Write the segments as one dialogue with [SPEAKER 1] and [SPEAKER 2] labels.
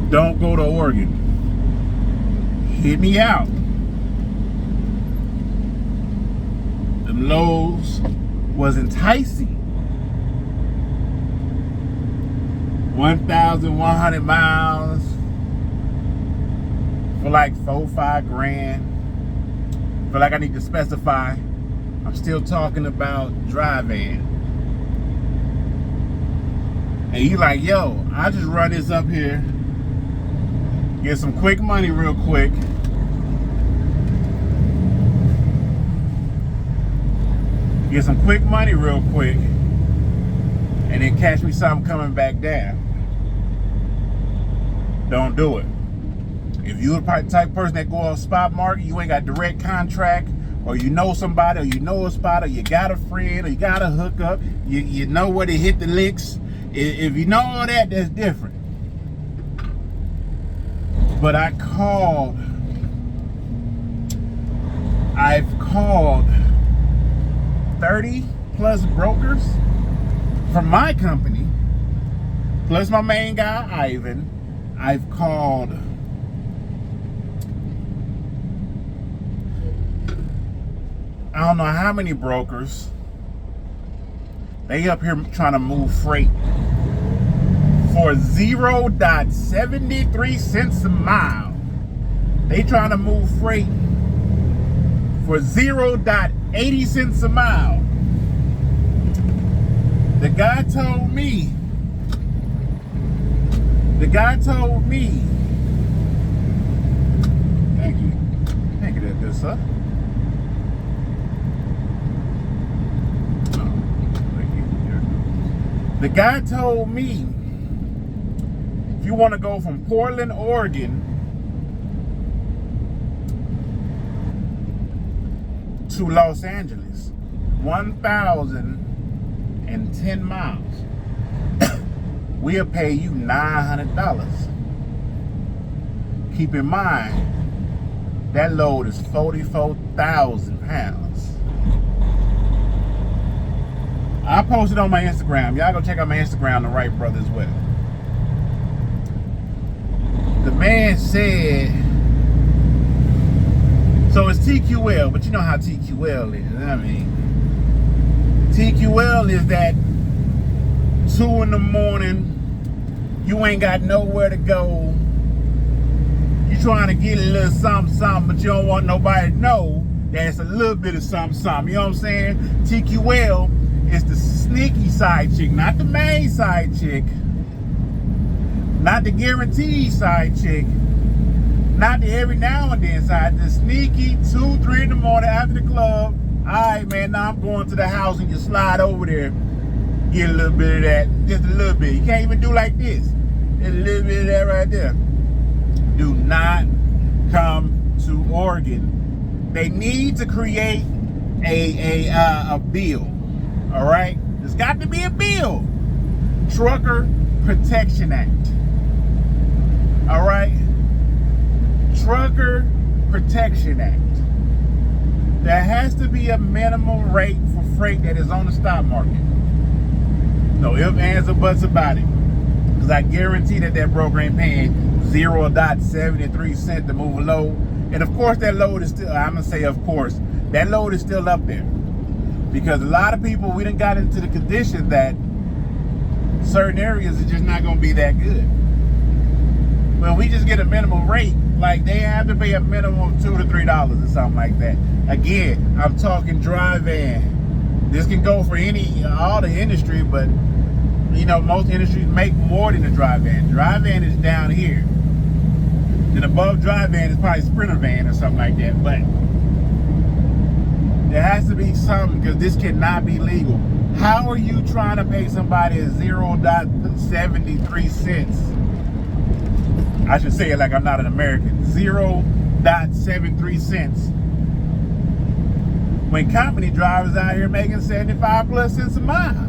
[SPEAKER 1] Don't go to Oregon. Hit me out. Them lows was enticing. 1,100 miles for like 4-5 grand. Feel like I need to specify. I'm still talking about dry van. And you like, yo, I just run this up here, get some quick money real quick. Get some quick money real quick, and then catch me something coming back down. Don't do it. If you're the type of person that go off spot market, you ain't got direct contract, or you know somebody, or you know a spot, or you got a friend, or you got a hookup, you know where to hit the licks. If you know all that, that's different. But I've called 30 plus brokers from my company, plus my main guy, Ivan. I've called I don't know how many brokers. They up here trying to move freight for 0.73 cents a mile. They trying to move freight for 0.80 cents a mile. The guy told me. Thank you. Thank you, that good sir. The guy told me, if you want to go from Portland, Oregon to Los Angeles, 1,010 miles, we'll pay you $900. Keep in mind, that load is 44,000 pounds. I posted on my Instagram. Y'all go check out my Instagram, The Wright Brother, as well. The man said, so it's TQL, but you know how TQL is. I mean, TQL is that 2 in the morning, you ain't got nowhere to go. You trying to get a little something, but you don't want nobody to know that it's a little bit of something. You know what I'm saying? TQL is the sneaky side chick, not the main side chick, not the guaranteed side chick, not the every now and then side, the sneaky 2, 3 in the morning after the club. All right, man, now I'm going to the house, and you slide over there, get a little bit of that, just a little bit. You can't even do like this. Just a little bit of that right there. Do not come to Oregon. They need to create a bill. All right, there's got to be a bill. Trucker Protection Act. All right, Trucker Protection Act. There has to be a minimum rate for freight that is on the stock market. No ifs, ands, or buts about it. Because I guarantee that broker ain't paying 0.73 cents to move a load. And of course, that load is still, I'm going to say of course, that load is still up there. Because a lot of people, we done got into the condition that certain areas are just not going to be that good. Well, we just get a minimum rate, like they have to pay a minimum of $2 to $3 or something like that. Again, I'm talking dry van. This can go for all the industry, but you know, most industries make more than a dry van. Dry van is down here. Then above dry van is probably Sprinter van or something like that. But there has to be something, because this cannot be legal. How are you trying to pay somebody 0.73 cents? I should say it like I'm not an American. 0.73 cents. When company drivers out here making 75 plus cents a mile.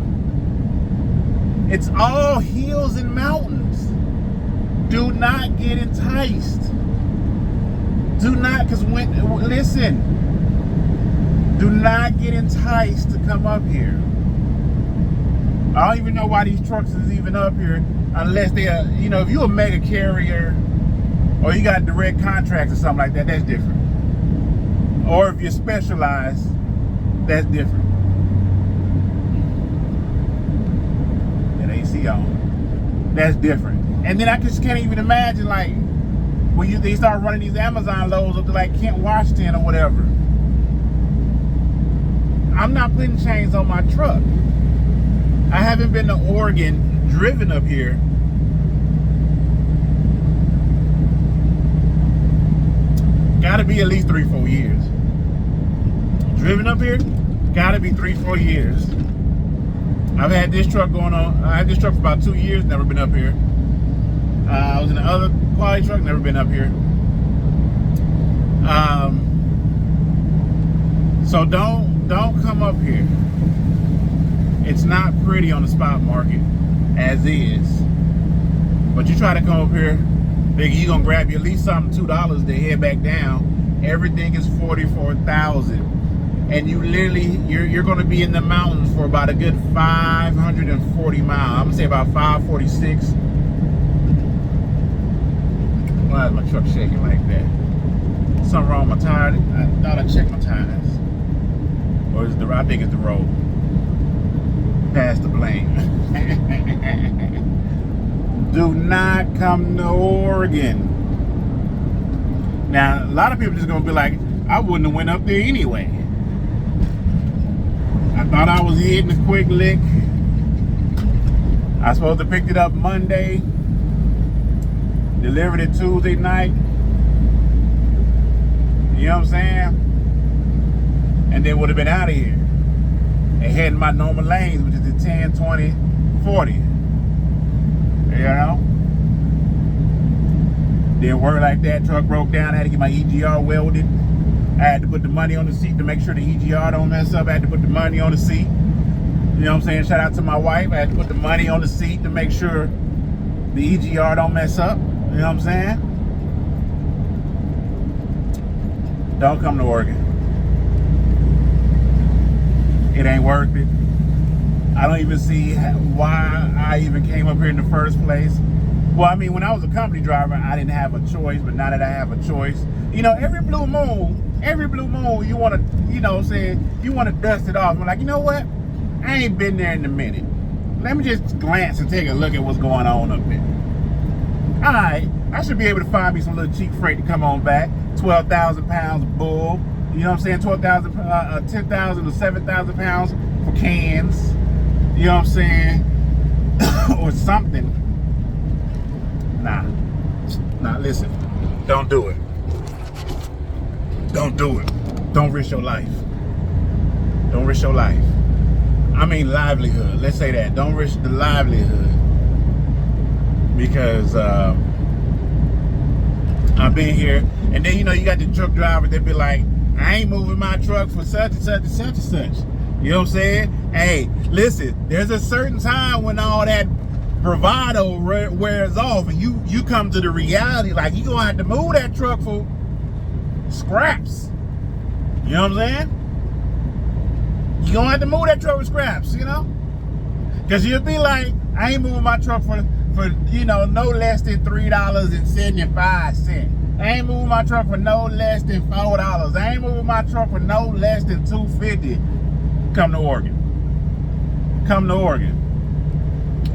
[SPEAKER 1] It's all hills and mountains. Do not get enticed. Do not, because listen. Do not get enticed to come up here. I don't even know why these trucks is even up here. unless they are, you know, if you're a mega carrier or you got direct contracts or something like that, that's different. Or if you're specialized, that's different. That AC on, that's different. And then I just can't even imagine, like, when they start running these Amazon loads up to like Kent, Washington or whatever. I'm not putting chains on my truck. I haven't been to Oregon, driven up here. Gotta be at least 3-4 years. Driven up here, gotta be 3-4 years. I've had this truck going on. I had this truck for about 2 years, never been up here. I was in the other quality truck, never been up here. So don't come up here. It's not pretty on the spot market as is. But you try to come up here, nigga, you gonna grab you at least something $2 to head back down. Everything is $44,000. And you literally, you're gonna be in the mountains for about a good 540 miles. I'm gonna say about 546. Why is my truck shaking like that? Something wrong with my tire? I thought I checked my tires. Or is I think it's the road. Pass the blame. Do not come to Oregon. Now, a lot of people just gonna be like, I wouldn't have went up there anyway. I thought I was hitting a quick lick. I was supposed to pick it up Monday. Delivered it Tuesday night. You know what I'm saying? And then would have been out of here. And heading my normal lanes, which is the 10, 20, 40. You know? Didn't work like that. Truck broke down. I had to get my EGR welded. I had to put the money on the seat to make sure the EGR don't mess up. I had to put the money on the seat. You know what I'm saying? Shout out to my wife. I had to put the money on the seat to make sure the EGR don't mess up. You know what I'm saying? Don't come to Oregon. It ain't worth it. I don't even see why I even came up here in the first place. Well, I mean, when I was a company driver, I didn't have a choice, but now that I have a choice, you know, every blue moon, you want to, you know, say, you want to dust it off. I'm like, you know what? I ain't been there in a minute. Let me just glance and take a look at what's going on up there. All right, I should be able to find me some little cheap freight to come on back. 12,000 pounds of bull. You know what I'm saying? 10,000 to 7,000 pounds for cans. You know what I'm saying? Or something. Nah, listen. Don't do it. Don't do it. Don't risk your life. Don't risk your life. I mean livelihood. Let's say that. Don't risk the livelihood. Because I've been here. And then, you know, you got the truck drivers that be like, I ain't moving my truck for such and such and such and such. You know what I'm saying? Hey, listen, there's a certain time when all that bravado wears off and you come to the reality, like, you're going to have to move that truck for scraps. You know what I'm saying? You're going to have to move that truck for scraps, you know? Because you'll be like, I ain't moving my truck for you know, no less than $3.75. I ain't moving my truck for no less than $4. I ain't moving my truck for no less than $2.50. Come to Oregon. Come to Oregon.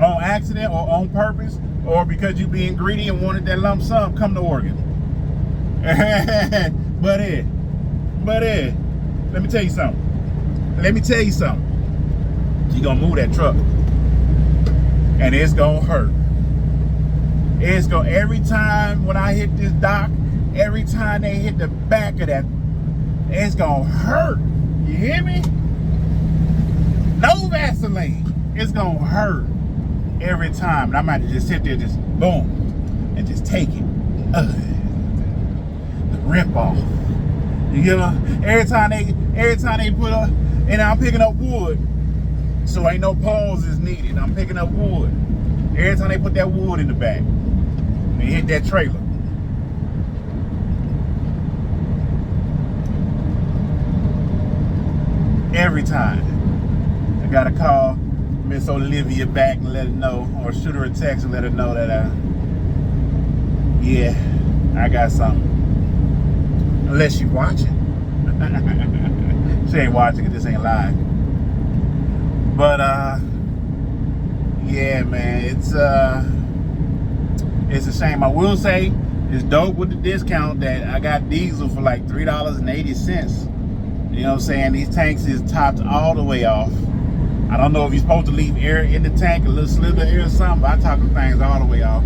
[SPEAKER 1] On accident or on purpose, or because you being greedy and wanted that lump sum, come to Oregon. But let me tell you something. You're gonna move that truck. And it's gonna hurt. Every time when I hit this dock, every time they hit the back of that, it's gonna hurt. You hear me? No Vaseline. It's gonna hurt every time. And I'm about to just sit there, just boom, and just take it. The rip off. You know, every time they put up, and I'm picking up wood, so ain't no pauses needed. I'm picking up wood. Every time they put that wood in the back, they hit that trailer. Every time. I gotta call Miss Olivia back and let her know, or shoot her a text and let her know that, yeah, I got something. Unless she watching. She ain't watching it, this ain't live. But, yeah, man, it's a shame. I will say, it's dope with the discount that I got diesel for like $3.80. You know what I'm saying? These tanks is topped all the way off. I don't know if you're supposed to leave air in the tank, a little sliver of air or something, but I top the things all the way off.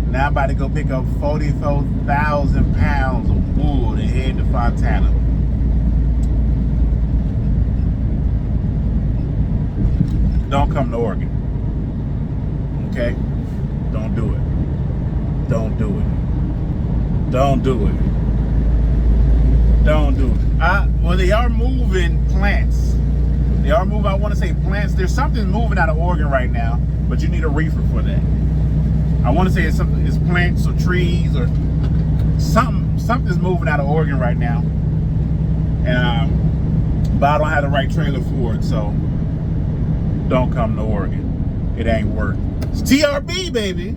[SPEAKER 1] Now I'm about to go pick up 44,000 pounds of wood and head to Fontana. Don't come to Oregon. Okay? Don't do it. Don't do it. Don't do it. Don't do it. Well, they are moving plants. They are moving, I want to say plants. There's something moving out of Oregon right now, but you need a reefer for that. I want to say it's plants or trees or something's moving out of Oregon right now. But I don't have the right trailer for it, so don't come to Oregon. It ain't worth it. It's TRB, baby.